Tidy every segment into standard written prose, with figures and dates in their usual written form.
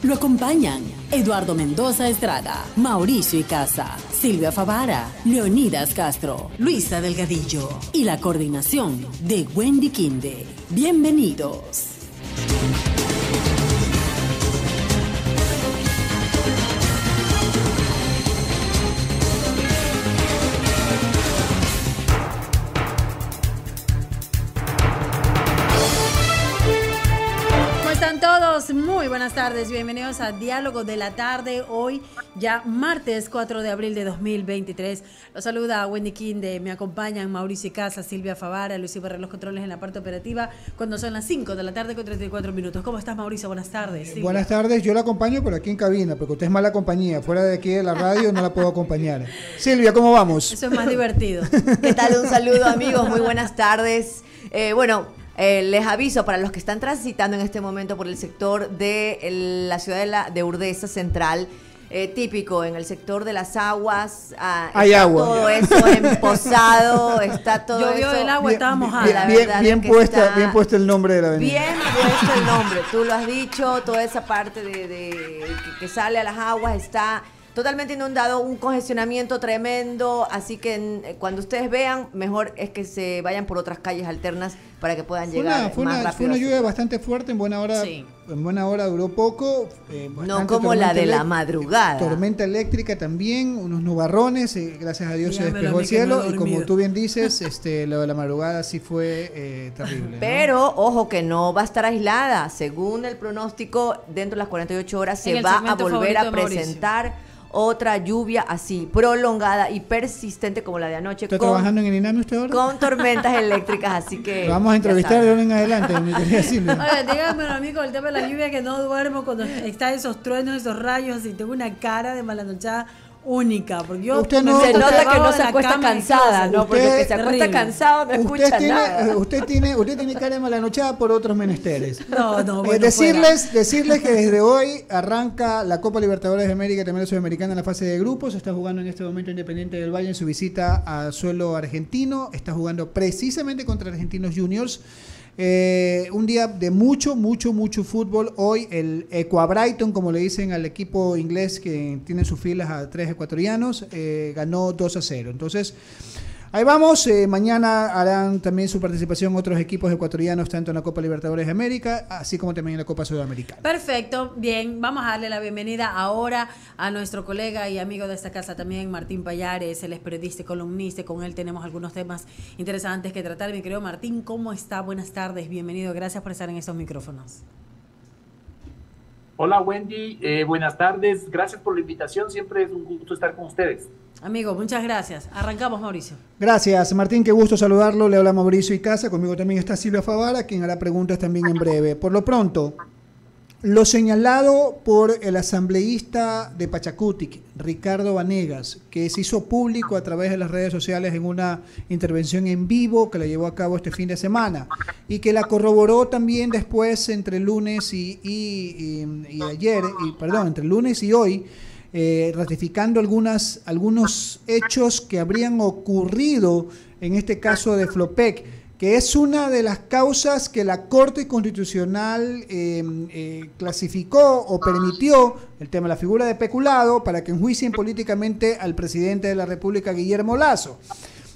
Lo acompañan Eduardo Mendoza Estrada, Mauricio Icaza, Silvia Favara, Leonidas Castro, Luisa Delgadillo y la coordinación de Wendy Quinde. Bienvenidos. Muy buenas tardes, bienvenidos a Diálogo de la Tarde, hoy ya martes 4 de abril de 2023. Los saluda Wendy Quinde, me acompañan Mauricio Icaza, Silvia Favara, Luis Ibarra, los controles en la parte operativa, cuando son las 5 de la tarde con 34 minutos. ¿Cómo estás, Mauricio? Buenas tardes. Silvia. Buenas tardes, yo la acompaño por aquí en cabina, porque usted es mala compañía, fuera de aquí de la radio no la puedo acompañar. Silvia, ¿cómo vamos? Eso es más divertido. ¿Qué tal? Un saludo, amigos, muy buenas tardes. Les aviso para los que están transitando en este momento por el sector de la ciudad de Urdesa Central, típico en el sector de las aguas, hay está agua. todo eso emposado, está todo Llovió eso. el agua, estaba mojada. Bien puesto el nombre de la avenida. Bien puesto el nombre, tú lo has dicho, toda esa parte que sale a las aguas está totalmente inundado, un congestionamiento tremendo, así que cuando ustedes vean, mejor es que se vayan por otras calles alternas para que puedan llegar más rápido. Fue una lluvia bastante fuerte, en buena hora, sí. En buena hora duró poco. No como la de la madrugada. Tormenta eléctrica también, unos nubarrones, gracias a Dios Dígamelo se despejó a mí el cielo, que no he y como dormido. tú bien dices, lo de la madrugada sí fue terrible. Pero, ¿no? ojo, que no va a estar aislada. Según el pronóstico, dentro de las 48 horas En se el va a segmento volver favorito a de Mauricio. presentar otra lluvia así, prolongada y persistente como la de anoche. ¿Está trabajando en el INAMI usted ahora? Con tormentas eléctricas, así que... Lo vamos a entrevistar de ahora en adelante, mi querida Silvia. Oye, dígame, amigo, el tema de la lluvia, que no duermo cuando están esos truenos, esos rayos, y tengo una cara de malanochada única, porque yo Usted me no- meto Se nota que debajo no de se la acuesta cama y cansada, ¿no? Porque Usted- el que se acuesta terrible. cansado no escucha nada. Usted tiene cara de malanochada por otros menesteres. No, bueno, decirles que desde hoy arranca la Copa Libertadores de América y también la Sudamericana en la fase de grupos. Se está jugando en este momento Independiente del Valle en su visita a suelo argentino. Está jugando precisamente contra Argentinos Juniors. Un día de mucho fútbol. Hoy el Ecuabrighton, como le dicen al equipo inglés que tiene en sus filas a 3 ecuatorianos, ganó 2-0. Entonces, ahí vamos. Mañana harán también su participación otros equipos ecuatorianos, tanto en la Copa Libertadores de América, así como también en la Copa Sudamericana. Perfecto, bien, vamos a darle la bienvenida ahora a nuestro colega y amigo de esta casa también, Martín Payares. Él es periodista y columnista, y con él tenemos algunos temas interesantes que tratar. Mi querido Martín, ¿cómo está? Buenas tardes, bienvenido, gracias por estar en estos micrófonos. Hola Wendy, buenas tardes, gracias por la invitación, siempre es un gusto estar con ustedes. Amigo, muchas gracias. Arrancamos, Mauricio. Gracias, Martín, qué gusto saludarlo. Le habla Mauricio Icaza, conmigo también está Silvia Favara, quien hará preguntas también en breve. Por lo pronto, lo señalado por el asambleísta de Pachacutic, Ricardo Vanegas, que se hizo público a través de las redes sociales en una intervención en vivo que la llevó a cabo este fin de semana y que la corroboró también después entre lunes entre lunes y hoy, ratificando algunos hechos que habrían ocurrido en este caso de Flopec, que es una de las causas que la Corte Constitucional clasificó o permitió, el tema de la figura de peculado, para que enjuicien políticamente al presidente de la República, Guillermo Lasso.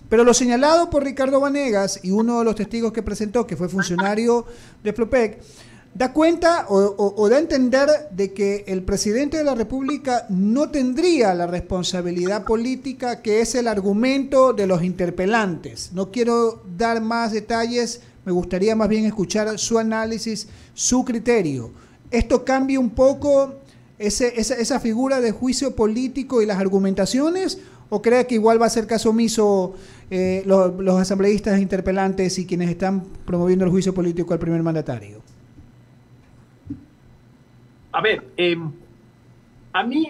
Pero lo señalado por Ricardo Vanegas y uno de los testigos que presentó, que fue funcionario de Flopec, da cuenta o da a entender de que el presidente de la República no tendría la responsabilidad política, que es el argumento de los interpelantes. No quiero dar más detalles, me gustaría más bien escuchar su análisis, su criterio. ¿Esto cambia un poco esa figura de juicio político y las argumentaciones? ¿O cree que igual va a ser caso omiso los asambleístas interpelantes y quienes están promoviendo el juicio político al primer mandatario? A ver, a mí,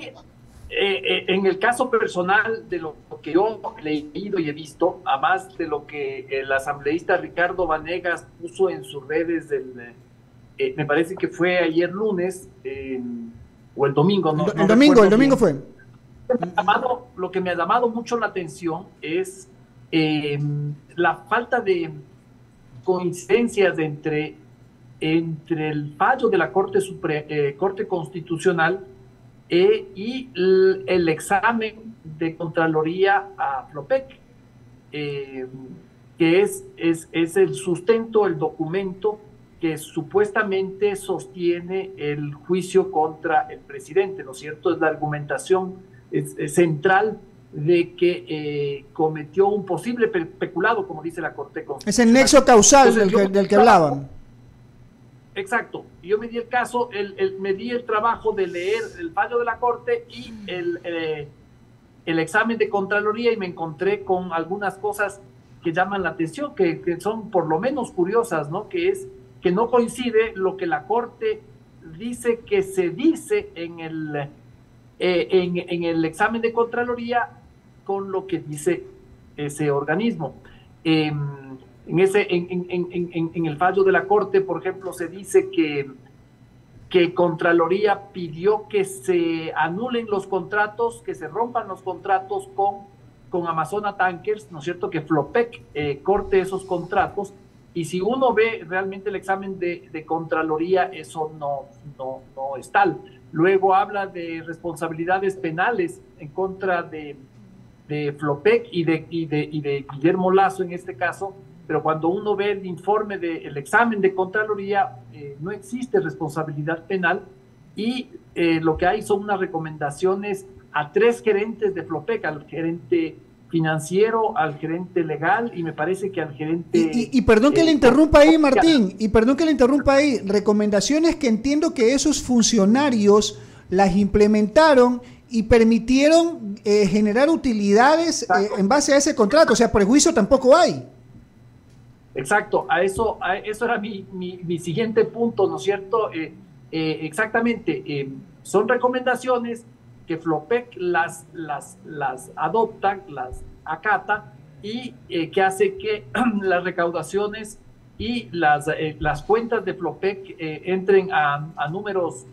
en el caso personal de lo que yo he leído y he visto, a más de lo que el asambleísta Ricardo Vanegas puso en sus redes, me parece que fue ayer lunes o el domingo. El domingo fue. Lo que me ha llamado mucho la atención es la falta de coincidencias entre entre el fallo de la Corte Constitucional y el examen de Contraloría a Flopec, que es el sustento, el documento que supuestamente sostiene el juicio contra el presidente, ¿no es cierto? Es la argumentación central de que cometió un posible peculado, como dice la Corte Constitucional. Es el nexo causal. Entonces, del que hablaban. Exacto. Yo me di el caso, me di el trabajo de leer el fallo de la Corte y el examen de Contraloría, y me encontré con algunas cosas que llaman la atención, que son por lo menos curiosas, ¿no? Que es que no coincide lo que la Corte dice que se dice en el examen de Contraloría con lo que dice ese organismo. En el fallo de la Corte, por ejemplo, se dice que Contraloría pidió que se anulen los contratos, que se rompan los contratos con Amazona Tankers, ¿no es cierto? Que Flopec corte esos contratos. Y si uno ve realmente el examen de Contraloría, eso no es tal. Luego habla de responsabilidades penales en contra de Flopec y de Guillermo Lasso en este caso, pero cuando uno ve el informe del examen de Contraloría, no existe responsabilidad penal, y lo que hay son unas recomendaciones a 3 gerentes de Flopec, al gerente financiero, al gerente legal, y me parece que al gerente... Y perdón que le interrumpa ahí, Martín, recomendaciones que entiendo que esos funcionarios las implementaron y permitieron generar utilidades en base a ese contrato, o sea, prejuicio tampoco hay. Exacto, a eso era mi siguiente punto, ¿no es cierto? Exactamente, son recomendaciones que Flopec las adopta, las acata, y que hace que las recaudaciones y las cuentas de Flopec entren a números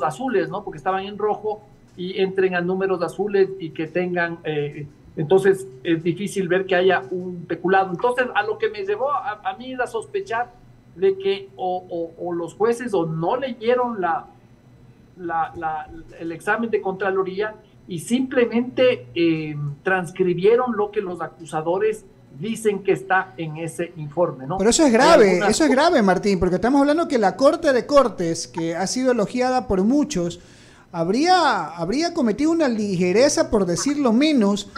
azules, ¿no? Porque estaban en rojo, y entren a números azules y que tengan... entonces es difícil ver que haya un peculado. Entonces, a lo que me llevó a mí a sospechar de que o los jueces o no leyeron el examen de Contraloría y simplemente transcribieron lo que los acusadores dicen que está en ese informe, ¿no? Pero eso es grave, Martín, porque estamos hablando que la Corte de Cortes, que ha sido elogiada por muchos, habría cometido una ligereza, por decirlo menos,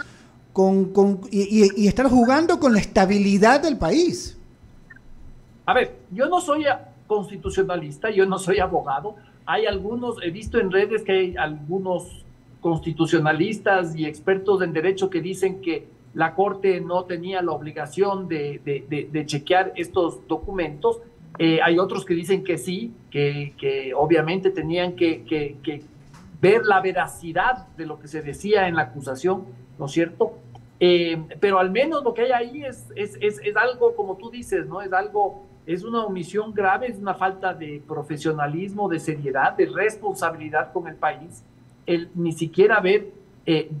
y estar jugando con la estabilidad del país. A ver, yo no soy constitucionalista, yo no soy abogado. Hay algunos, he visto en redes que hay algunos constitucionalistas y expertos en derecho que dicen que la Corte no tenía la obligación de chequear estos documentos. Hay otros que dicen que sí, que obviamente tenían que ver la veracidad de lo que se decía en la acusación, ¿no es cierto? Pero al menos lo que hay ahí es algo, como tú dices, ¿no? Es una omisión grave, es una falta de profesionalismo, de seriedad, de responsabilidad con el país, el ni siquiera haber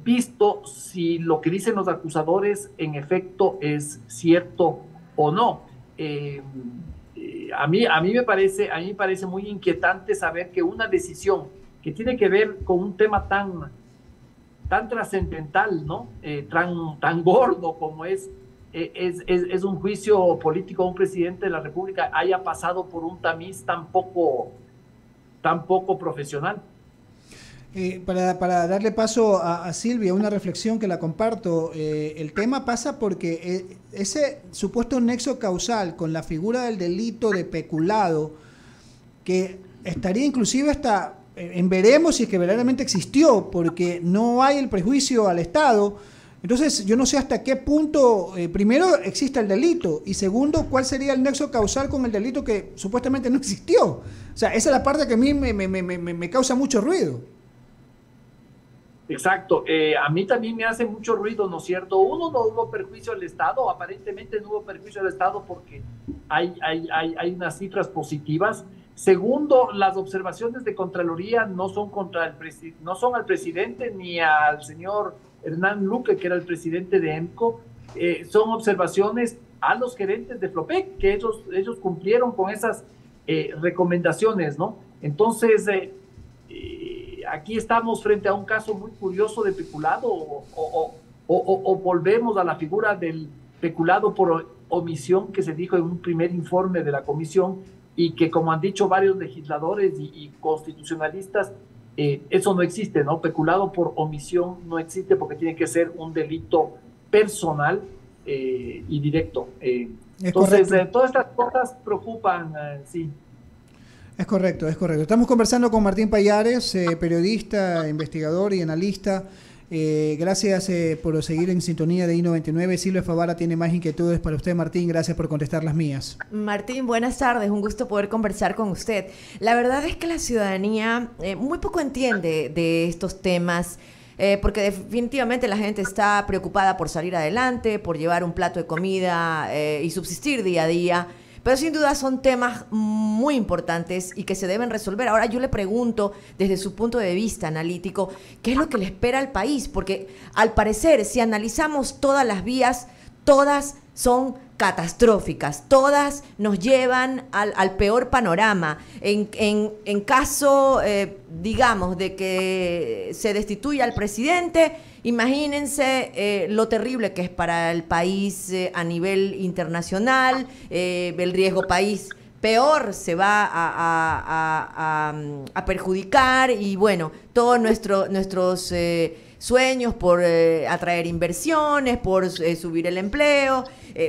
visto si lo que dicen los acusadores en efecto es cierto o no. A mí me parece muy inquietante saber que una decisión que tiene que ver con un tema tan trascendental, ¿no? Tan gordo como es un juicio político a un presidente de la República, haya pasado por un tamiz tan poco profesional. Para darle paso a Silvia, una reflexión que la comparto, el tema pasa porque ese supuesto nexo causal con la figura del delito de peculado, que estaría inclusive hasta en veremos si es que verdaderamente existió, porque no hay el prejuicio al Estado. Entonces yo no sé hasta qué punto, primero, existe el delito, y segundo, cuál sería el nexo causal con el delito que supuestamente no existió. O sea, esa es la parte que a mí me causa mucho ruido. Exacto, a mí también me hace mucho ruido, ¿no es cierto? Uno, no hubo perjuicio al Estado, aparentemente no hubo perjuicio al Estado porque hay unas cifras positivas. Segundo, las observaciones de Contraloría no son al presidente ni al señor Hernán Luque, que era el presidente de EMCO, son observaciones a los gerentes de Flopec, que ellos cumplieron con esas recomendaciones, ¿no? Entonces, aquí estamos frente a un caso muy curioso de peculado o volvemos a la figura del peculado por omisión que se dijo en un primer informe de la comisión y que, como han dicho varios legisladores y constitucionalistas, eso no existe, ¿no? Peculado por omisión no existe porque tiene que ser un delito personal y directo. Entonces, todas estas cosas preocupan, sí. Es correcto, es correcto. Estamos conversando con Martín Pallares, periodista, investigador y analista. Gracias por seguir en sintonía de I99. Silvia Favara tiene más inquietudes para usted, Martín. Gracias por contestar las mías. Martín, buenas tardes. Un gusto poder conversar con usted. La verdad es que la ciudadanía muy poco entiende de estos temas. Porque definitivamente la gente está preocupada por salir adelante, por llevar un plato de comida y subsistir día a día. Pero sin duda son temas muy importantes y que se deben resolver. Ahora yo le pregunto, desde su punto de vista analítico, ¿qué es lo que le espera al país? Porque al parecer, si analizamos todas las vías, todas son catastróficas, todas nos llevan al peor panorama. En caso, digamos, de que se destituya al presidente, imagínense lo terrible que es para el país a nivel internacional, el riesgo país peor se va a perjudicar y bueno, todos nuestros sueños por atraer inversiones, por subir el empleo.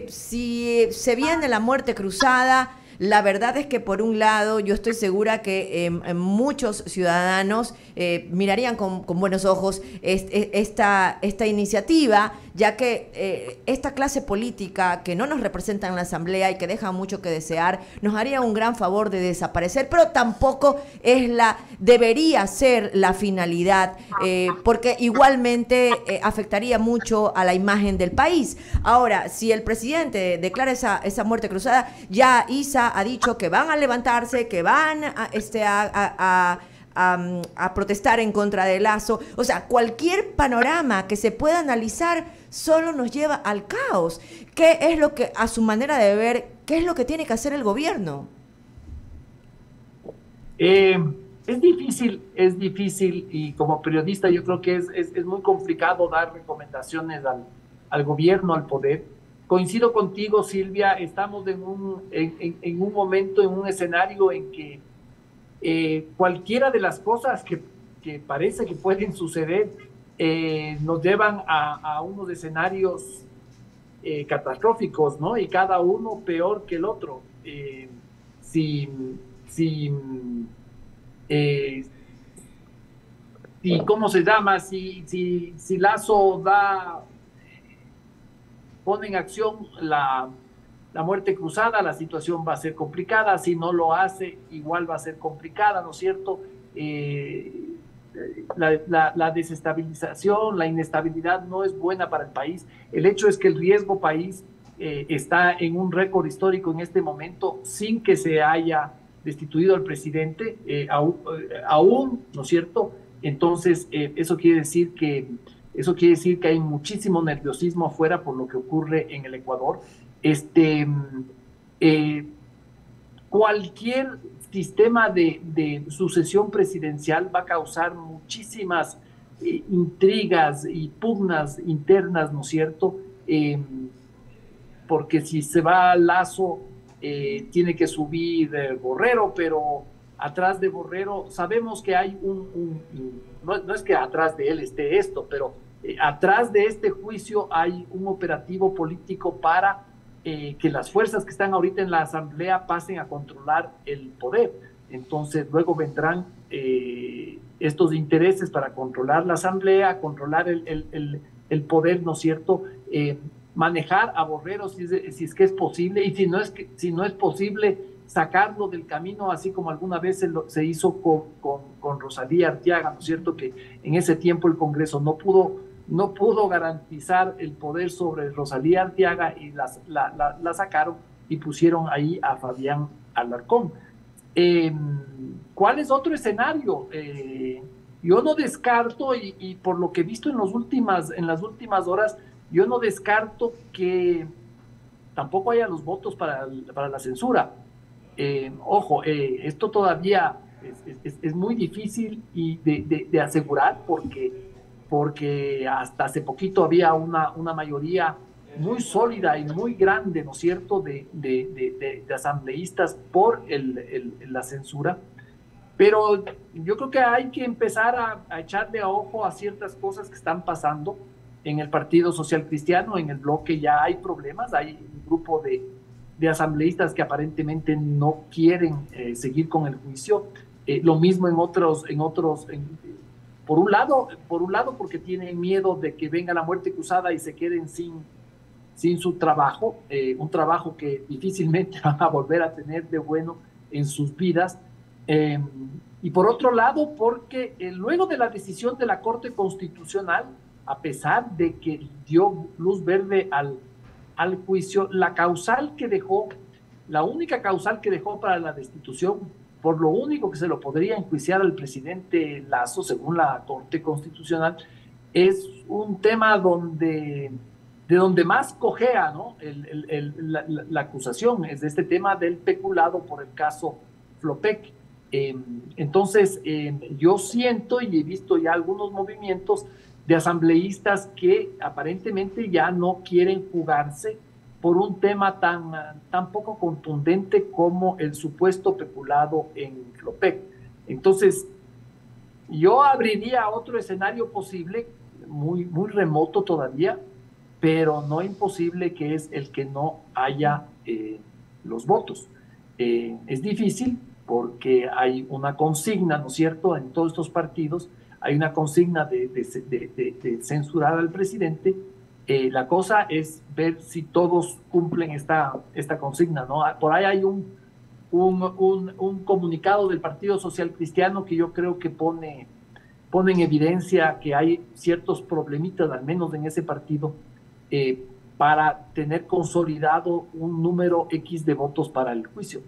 Si se viene la muerte cruzada, la verdad es que por un lado yo estoy segura que muchos ciudadanos mirarían con buenos ojos esta iniciativa, ya que esta clase política que no nos representa en la Asamblea y que deja mucho que desear, nos haría un gran favor de desaparecer, pero tampoco debería ser la finalidad, porque igualmente afectaría mucho a la imagen del país. Ahora, si el presidente declara esa muerte cruzada, ya Isa ha dicho que van a levantarse, que van a protestar en contra de Lazo. O sea, cualquier panorama que se pueda analizar solo nos lleva al caos. ¿Qué es lo que, a su manera de ver, qué es lo que tiene que hacer el gobierno? Es difícil y como periodista yo creo que es muy complicado dar recomendaciones al gobierno, al poder. Coincido contigo, Silvia, estamos en un momento, en un escenario en que cualquiera de las cosas que parece que pueden suceder nos llevan a unos escenarios catastróficos, ¿no? Y cada uno peor que el otro. Si ¿cómo se llama? Si Lazo pone en acción la muerte cruzada, la situación va a ser complicada. Si no lo hace, igual va a ser complicada, ¿no es cierto? La desestabilización, la inestabilidad no es buena para el país. El hecho es que el riesgo país está en un récord histórico en este momento, sin que se haya destituido al presidente, aún, ¿no es cierto? Entonces, eso quiere decir que hay muchísimo nerviosismo afuera por lo que ocurre en el Ecuador. Cualquier sistema de sucesión presidencial va a causar muchísimas intrigas y pugnas internas, ¿no es cierto? Porque si se va Lazo, tiene que subir Borrero, pero atrás de Borrero sabemos que hay no es que atrás de él esté esto, pero atrás de este juicio hay un operativo político para que las fuerzas que están ahorita en la Asamblea pasen a controlar el poder. Entonces luego vendrán estos intereses para controlar la Asamblea, controlar el poder, ¿no es cierto? Manejar a Borrero si es que es posible, y si no es posible, sacarlo del camino, así como alguna vez se hizo con Rosalía Arteaga, ¿no es cierto? Que en ese tiempo el Congreso no pudo garantizar el poder sobre Rosalía Arteaga y la sacaron y pusieron ahí a Fabián Alarcón. ¿Cuál es otro escenario? Yo no descarto, y por lo que he visto en las últimas horas, yo no descarto que tampoco haya los votos para la censura. Ojo, esto todavía es muy difícil y de asegurar porque hasta hace poquito había una mayoría muy sólida y muy grande, ¿no es cierto?, de asambleístas por la censura. Pero yo creo que hay que empezar a echarle a ojo a ciertas cosas que están pasando en el Partido Social Cristiano, en el bloque ya hay problemas, hay un grupo de asambleístas que aparentemente no quieren seguir con el juicio. Lo mismo por un lado porque tienen miedo de que venga la muerte cruzada y se queden sin su trabajo, un trabajo que difícilmente van a volver a tener de bueno en sus vidas. Y por otro lado, porque luego de la decisión de la Corte Constitucional, a pesar de que dio luz verde al juicio, la única causal que dejó para la destitución, por lo único que se lo podría enjuiciar al presidente Lasso, según la Corte Constitucional, es un tema de donde más cojea, ¿no?, la acusación, es de este tema del peculado por el caso Flopec. Entonces, yo siento y he visto ya algunos movimientos de asambleístas que aparentemente ya no quieren jugarse por un tema tan poco contundente como el supuesto peculado en Flopec. Entonces, yo abriría otro escenario posible, muy, muy remoto todavía, pero no imposible, que es el que no haya los votos. Es difícil porque hay una consigna, ¿no es cierto?, en todos estos partidos, hay una consigna de censurar al presidente. La cosa es ver si todos cumplen esta consigna, ¿no? Por ahí hay un comunicado del Partido Social Cristiano que yo creo que pone en evidencia que hay ciertos problemitas, al menos en ese partido, para tener consolidado un número X de votos para el juicio.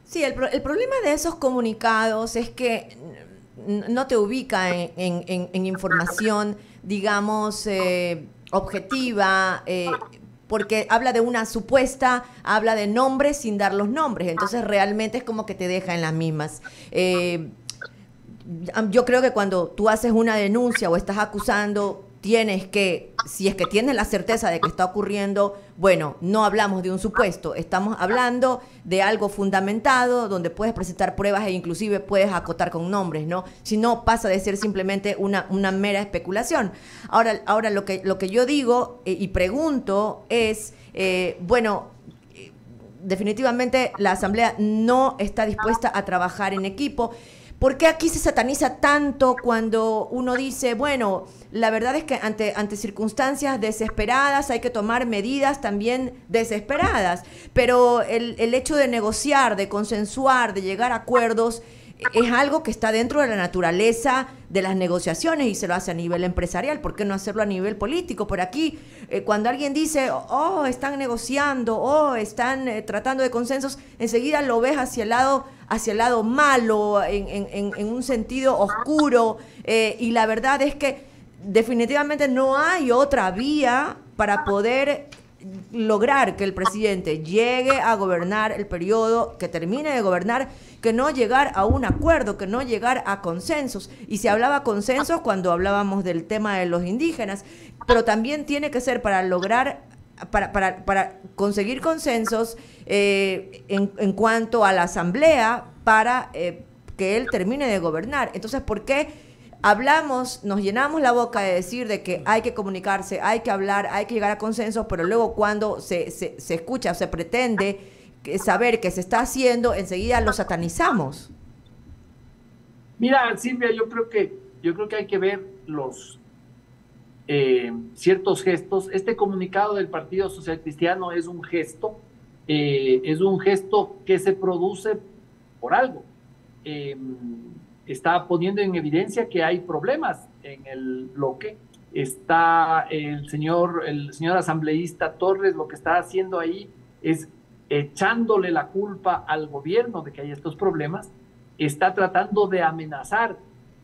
Sí, el problema de esos comunicados es que no te ubica en información, digamos, objetiva, porque habla de una supuesta, habla de nombres sin dar los nombres, entonces realmente es como que te deja en las mismas. Yo creo que cuando tú haces una denuncia o estás acusando, tienes que, si es que tienes la certeza de que está ocurriendo, bueno, no hablamos de un supuesto, estamos hablando de algo fundamentado, donde puedes presentar pruebas e inclusive puedes acotar con nombres, ¿no? Si no, pasa de ser simplemente una mera especulación. Ahora lo que yo digo y pregunto es, bueno, definitivamente la Asamblea no está dispuesta a trabajar en equipo. ¿Por qué aquí se sataniza tanto cuando uno dice, bueno, la verdad es que ante circunstancias desesperadas hay que tomar medidas también desesperadas? Pero el hecho de negociar, de consensuar, de llegar a acuerdos, es algo que está dentro de la naturaleza de las negociaciones y se lo hace a nivel empresarial. ¿Por qué no hacerlo a nivel político? Por aquí, cuando alguien dice, oh, están negociando, oh, están tratando de consensos, enseguida lo ves hacia el lado malo, en un sentido oscuro, y la verdad es que definitivamente no hay otra vía para poder lograr que el presidente llegue a gobernar el periodo, que termine de gobernar, que no llegar a un acuerdo, que no llegar a consensos. Y se hablaba consensos cuando hablábamos del tema de los indígenas, pero también tiene que ser para lograr, para conseguir consensos en cuanto a la asamblea, para que él termine de gobernar. Entonces, ¿por qué hablamos, nos llenamos la boca de decir de que hay que comunicarse, hay que hablar, hay que llegar a consensos, pero luego cuando se escucha o se pretende saber qué se está haciendo, enseguida lo satanizamos? Mira, Silvia, yo creo que hay que ver los ciertos gestos. Este comunicado del Partido Social Cristiano es un gesto que se produce por algo. Está poniendo en evidencia que hay problemas en el bloque. Está el señor asambleísta Torres, lo que está haciendo ahí es echándole la culpa al gobierno de que hay estos problemas. Está tratando de amenazar,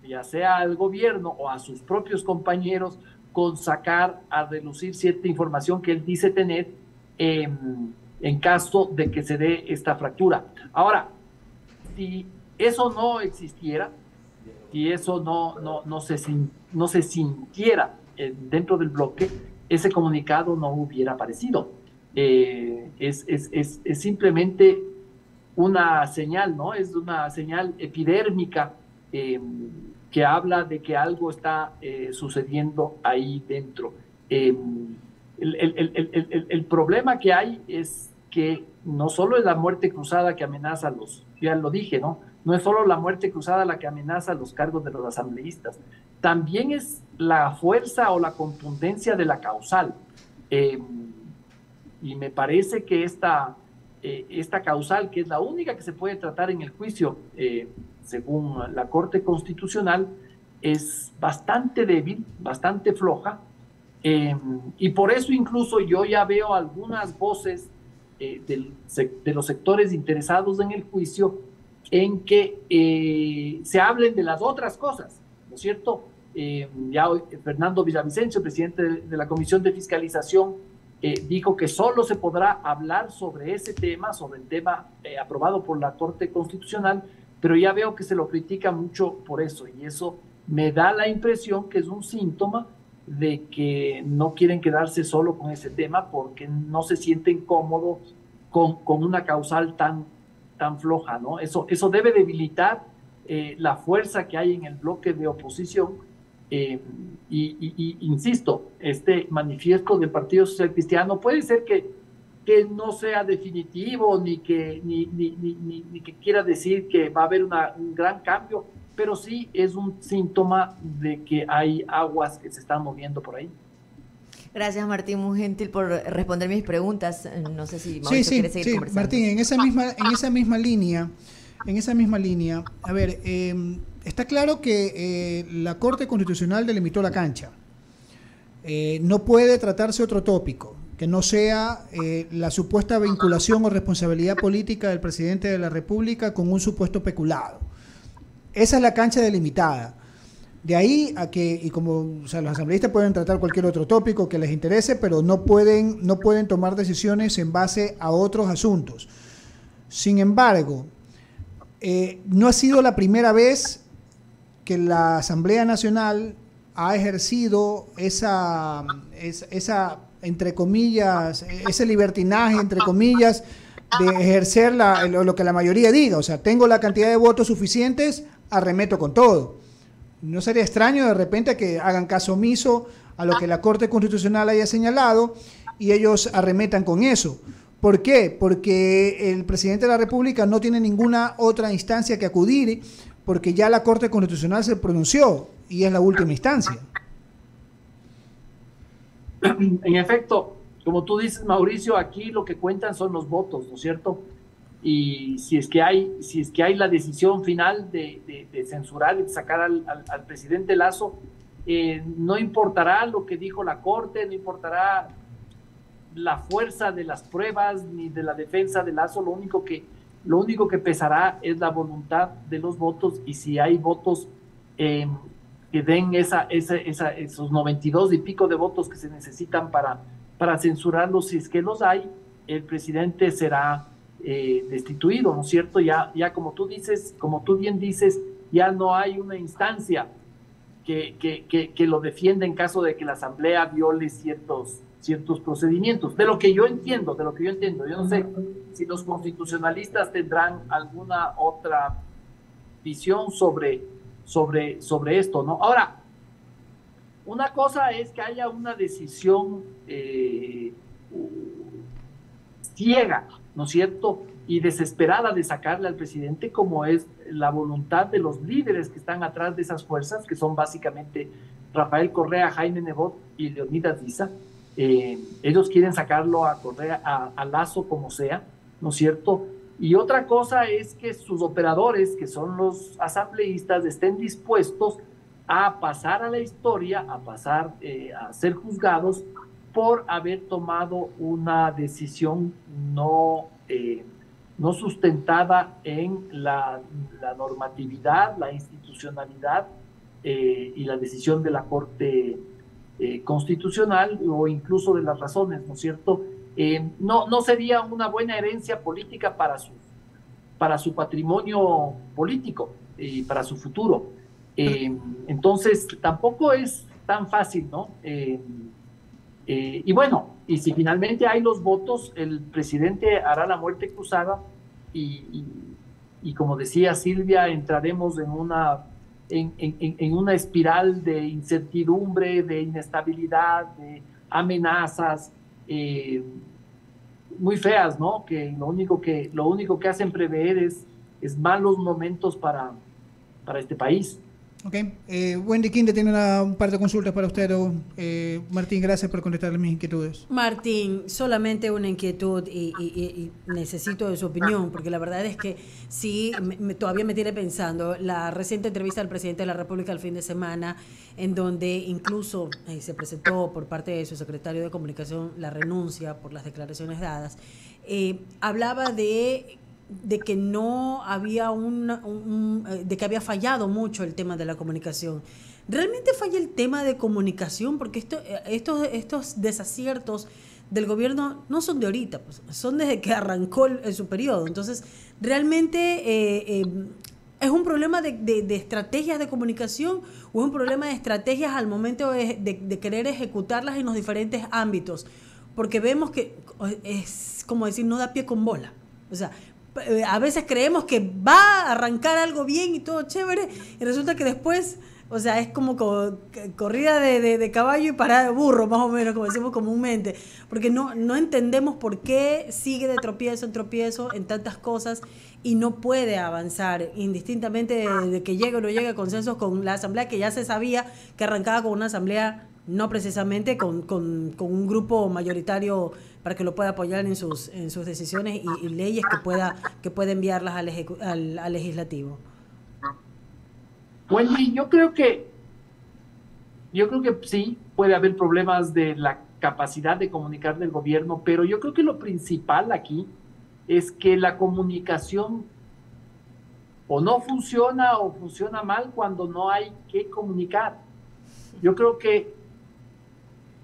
ya sea al gobierno o a sus propios compañeros, con sacar a relucir cierta información que él dice tener, en caso de que se dé esta fractura. Ahora, si eso no existiera, si eso no se sintiera dentro del bloque, ese comunicado no hubiera aparecido. Es simplemente una señal, ¿no? Es una señal epidérmica que habla de que algo está sucediendo ahí dentro. El problema que hay es que no solo es la muerte cruzada que amenaza a los, ya lo dije, ¿no? No es solo la muerte cruzada la que amenaza los cargos de los asambleístas, también es la fuerza o la contundencia de la causal. Y me parece que esta causal, que es la única que se puede tratar en el juicio, según la Corte Constitucional, es bastante débil, bastante floja, y por eso incluso yo ya veo algunas voces de los sectores interesados en el juicio en que se hablen de las otras cosas, ¿no es cierto? Ya hoy Fernando Villavicencio, presidente de la Comisión de Fiscalización, dijo que solo se podrá hablar sobre ese tema, sobre el tema aprobado por la Corte Constitucional, pero ya veo que se lo critica mucho por eso, y eso me da la impresión que es un síntoma de que no quieren quedarse solo con ese tema porque no se sienten cómodos con una causal tan floja, ¿no? Eso debe debilitar la fuerza que hay en el bloque de oposición. Y insisto, este manifiesto del Partido Social Cristiano puede ser que no sea definitivo ni que quiera decir que va a haber un gran cambio, pero sí es un síntoma de que hay aguas que se están moviendo por ahí. Gracias, Martín, muy gentil por responder mis preguntas. No sé si Mauricio quiere seguir conversando. Martín, en esa misma línea, a ver, está claro que la Corte Constitucional delimitó la cancha. No puede tratarse otro tópico que no sea la supuesta vinculación o responsabilidad política del presidente de la República con un supuesto peculado. Esa es la cancha delimitada. De ahí a que, y como los asambleístas pueden tratar cualquier otro tópico que les interese, pero no pueden tomar decisiones en base a otros asuntos. Sin embargo, no ha sido la primera vez que la Asamblea Nacional ha ejercido esa entre comillas, ese libertinaje, entre comillas, de ejercer lo que la mayoría diga. O sea, tengo la cantidad de votos suficientes, arremeto con todo. No sería extraño de repente que hagan caso omiso a lo que la Corte Constitucional haya señalado y ellos arremetan con eso. ¿Por qué? Porque el presidente de la República no tiene ninguna otra instancia que acudir, porque ya la Corte Constitucional se pronunció y es la última instancia. En efecto, como tú dices, Mauricio, aquí lo que cuentan son los votos, ¿no es cierto? Y si es que hay la decisión final de censurar y de sacar al presidente Lasso, no importará lo que dijo la Corte, no importará la fuerza de las pruebas ni de la defensa de Lasso, lo único que pesará es la voluntad de los votos, y si hay votos que den esos 92 y pico de votos que se necesitan para censurarlos, si es que los hay, el presidente será destituido, ¿no es cierto? Ya como tú bien dices, ya no hay una instancia que lo defienda en caso de que la Asamblea viole ciertos procedimientos. De lo que yo entiendo, yo no sé si los constitucionalistas tendrán alguna otra visión sobre esto, ¿no? Ahora, una cosa es que haya una decisión ciega, ¿no es cierto?, y desesperada de sacarle al presidente, como es la voluntad de los líderes que están atrás de esas fuerzas, que son básicamente Rafael Correa, Jaime Nebot y Leonidas Diza. Ellos quieren sacarlo a Correa, a Lasso como sea, ¿no es cierto? Y otra cosa es que sus operadores, que son los asambleístas, estén dispuestos a pasar a la historia, a ser juzgados por haber tomado una decisión no sustentada en la normatividad, la institucionalidad y la decisión de la Corte Constitucional, o incluso de las razones, ¿no es cierto? no sería una buena herencia política para su patrimonio político y para su futuro. Entonces, tampoco es tan fácil, ¿no? Y bueno, y si finalmente hay los votos, el presidente hará la muerte cruzada y como decía Silvia, entraremos en una espiral de incertidumbre, de inestabilidad, de amenazas muy feas, ¿no? Que lo único que hacen prever es malos momentos para este país. Ok. Wendy Quinde tiene un par de consultas para usted. Martín, gracias por contestar mis inquietudes. Martín, solamente una inquietud y necesito de su opinión, porque la verdad es que sí, todavía me tiene pensando la reciente entrevista del presidente de la República el fin de semana, en donde incluso se presentó por parte de su secretario de Comunicación la renuncia por las declaraciones dadas. Hablaba de que no había de que había fallado mucho el tema de la comunicación. ¿Realmente falla el tema de comunicación? Porque estos desaciertos del gobierno no son de ahorita, pues, son desde que arrancó su periodo. Entonces, realmente ¿es un problema de estrategias de comunicación o es un problema de estrategias al momento de querer ejecutarlas en los diferentes ámbitos? Porque vemos que es como decir, no da pie con bola. O sea, a veces creemos que va a arrancar algo bien y todo chévere y resulta que después, o sea, es como corrida de caballo y parada de burro, más o menos, como decimos comúnmente, porque no entendemos por qué sigue de tropiezo en tropiezo en tantas cosas y no puede avanzar, indistintamente de que llegue o no llegue a consensos con la asamblea, que ya se sabía que arrancaba con una asamblea no precisamente con un grupo mayoritario para que lo pueda apoyar en sus decisiones y leyes que pueda enviarlas al legislativo. Wendy, yo creo que sí puede haber problemas de la capacidad de comunicar del gobierno, pero yo creo que lo principal aquí es que la comunicación o no funciona o funciona mal cuando no hay que comunicar. Yo creo que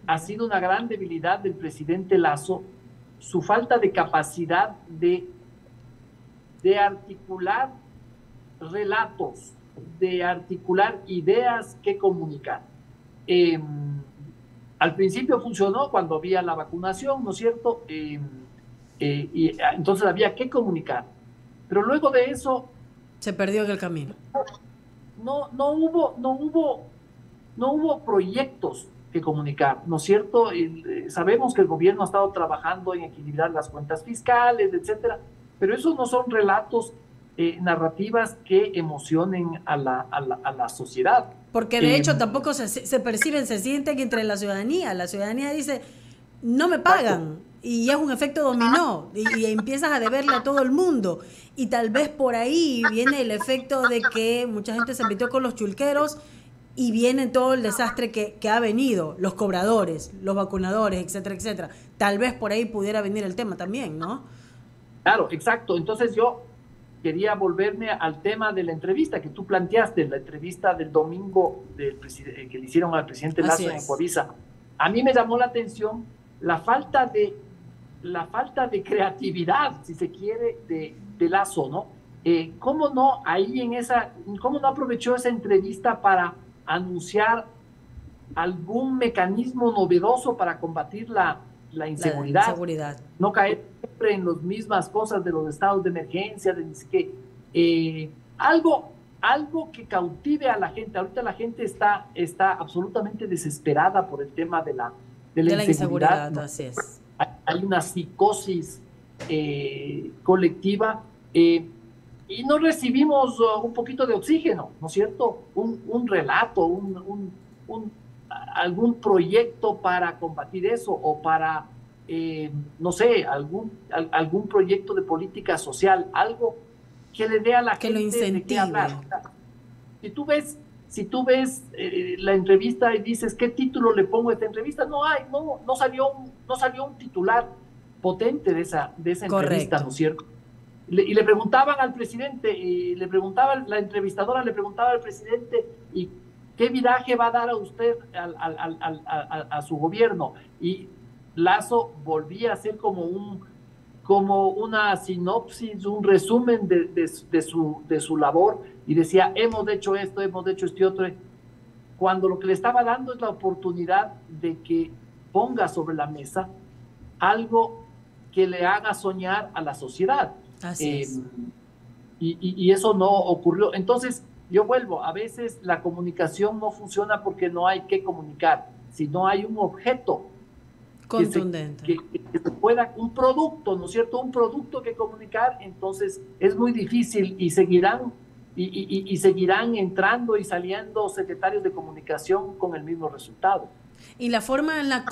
ha sido una gran debilidad del presidente Lasso su falta de capacidad de articular relatos, de articular ideas que comunicar. Al principio funcionó cuando había la vacunación, ¿no es cierto? Y entonces había que comunicar. Pero luego de eso... se perdió en el camino. No hubo proyectos que comunicar, ¿no es cierto? Sabemos que el gobierno ha estado trabajando en equilibrar las cuentas fiscales, etcétera, pero esos no son relatos, narrativas que emocionen a la sociedad. Porque de hecho tampoco se perciben, se sienten entre la ciudadanía. La ciudadanía dice, no me pagan, y es un efecto dominó, y empiezas a deberle a todo el mundo. Y tal vez por ahí viene el efecto de que mucha gente se metió con los chulqueros, y viene todo el desastre que ha venido, los cobradores, los vacunadores, etcétera, etcétera. Tal vez por ahí pudiera venir el tema también, ¿no? Claro, exacto. Entonces yo quería volverme al tema de la entrevista que tú planteaste, la entrevista del domingo que le hicieron al presidente Lasso en Ecuavisa. A mí me llamó la atención la falta de creatividad, si se quiere, de Lasso, ¿no? ¿Cómo no aprovechó esa entrevista para anunciar algún mecanismo novedoso para combatir la inseguridad? No caer siempre en las mismas cosas de los estados de emergencia, algo que cautive a la gente. Ahorita la gente está absolutamente desesperada por el tema de la inseguridad, ¿no? Así es. Hay una psicosis colectiva, y no recibimos un poquito de oxígeno, ¿no es cierto? Un relato, algún proyecto para combatir eso, o para, no sé, algún proyecto de política social, algo que le dé a la gente lo incentive. De qué hablar. Si tú ves la entrevista y dices, ¿qué título le pongo a esta entrevista? No salió un titular potente de esa entrevista, ¿no es cierto? Y le preguntaban al presidente, la entrevistadora le preguntaba al presidente, ¿y qué viraje va a dar a usted a su gobierno? Y Lazo volvía a hacer como una sinopsis, un resumen de su labor, y decía, hemos hecho esto, hemos hecho este otro, cuando lo que le estaba dando es la oportunidad de que ponga sobre la mesa algo que le haga soñar a la sociedad. Así es. Y eso no ocurrió. Entonces, yo vuelvo, a veces la comunicación no funciona porque no hay que comunicar, sino hay un objeto contundente. Que se pueda, un producto, ¿no es cierto? Un producto que comunicar, entonces es muy difícil, y seguirán entrando y saliendo secretarios de comunicación con el mismo resultado. Y la forma en la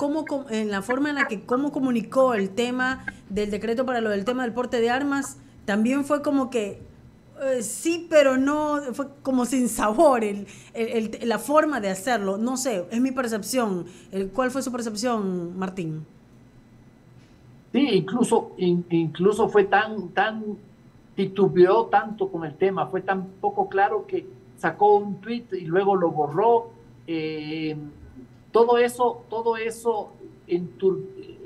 que cómo comunicó el tema del decreto para lo del tema del porte de armas, también fue como que sí, pero no, fue como sin sabor la forma de hacerlo. No sé, es mi percepción. ¿Cuál fue su percepción, Martín? Sí, incluso fue tan titubeó tanto con el tema, fue tan poco claro que sacó un tweet y luego lo borró. Todo eso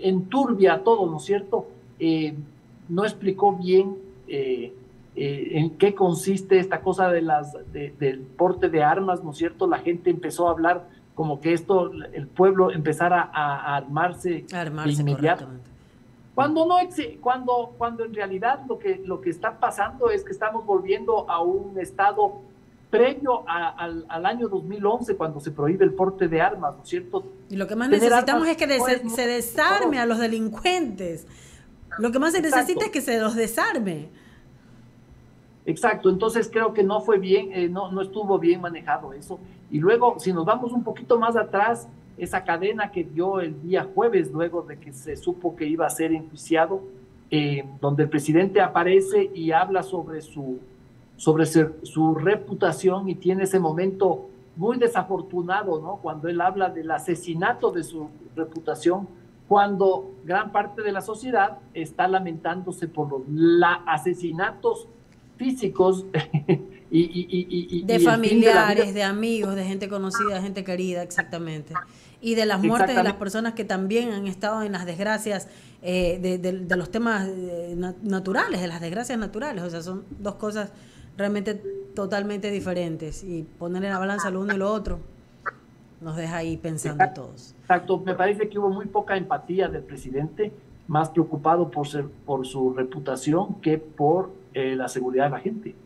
enturbia todo, ¿no es cierto? No explicó bien en qué consiste esta cosa del porte de armas, ¿no es cierto? La gente empezó a hablar como que el pueblo empezara a armarse de inmediato. Cuando en realidad lo que está pasando es que estamos volviendo a un estado previo al año 2011, cuando se prohíbe el porte de armas, ¿no es cierto? Y lo que más necesitamos es que se desarme a los delincuentes. Lo que más se necesita es que se los desarme. Exacto, entonces creo que no fue bien, no estuvo bien manejado eso. Y luego, si nos vamos un poquito más atrás, esa cadena que dio el día jueves, luego de que se supo que iba a ser enjuiciado, donde el presidente aparece y habla sobre su reputación, y tiene ese momento muy desafortunado, ¿no? Cuando él habla del asesinato de su reputación, cuando gran parte de la sociedad está lamentándose por los asesinatos físicos de familiares, de amigos, de gente conocida, de gente querida, exactamente. Y de las muertes de las personas que también han estado en las desgracias de los temas naturales, de las desgracias naturales. O sea, son dos cosas realmente totalmente diferentes, y poner en la balanza lo uno y lo otro nos deja ahí pensando todos. Exacto, me parece que hubo muy poca empatía del presidente, más preocupado por su reputación que por la seguridad de la gente.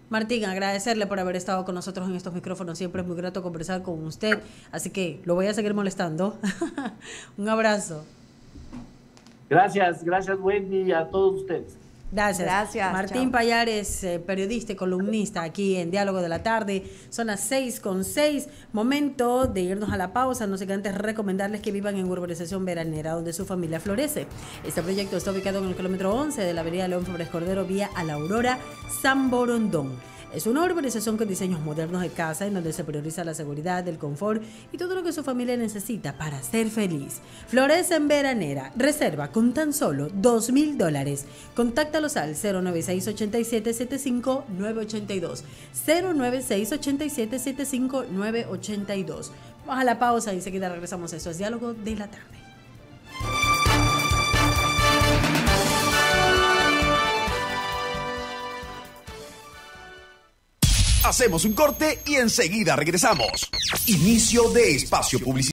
Martín, agradecerle por haber estado con nosotros en estos micrófonos. Siempre es muy grato conversar con usted, así que lo voy a seguir molestando. Un abrazo. Gracias, Wendy, y a todos ustedes. Gracias. Martín Chao. Pallares, periodista y columnista aquí en Diálogo de la Tarde. Son las 6:06, momento de irnos a la pausa. No sé qué antes recomendarles que vivan en urbanización veranera, donde su familia florece. Este proyecto está ubicado en el kilómetro 11 de la avenida León Febres Cordero, vía a la Aurora, San Borondón. Es una urbanización con diseños modernos de casa, en donde se prioriza la seguridad, el confort y todo lo que su familia necesita para ser feliz. Florece en veranera. Reserva con tan solo $2,000. Contáctalos al 096-8775-982. 096-8775-982. Vamos a la pausa y enseguida regresamos. Eso es Diálogo de la Tarde. Hacemos un corte y enseguida regresamos. Inicio de espacio publicitario.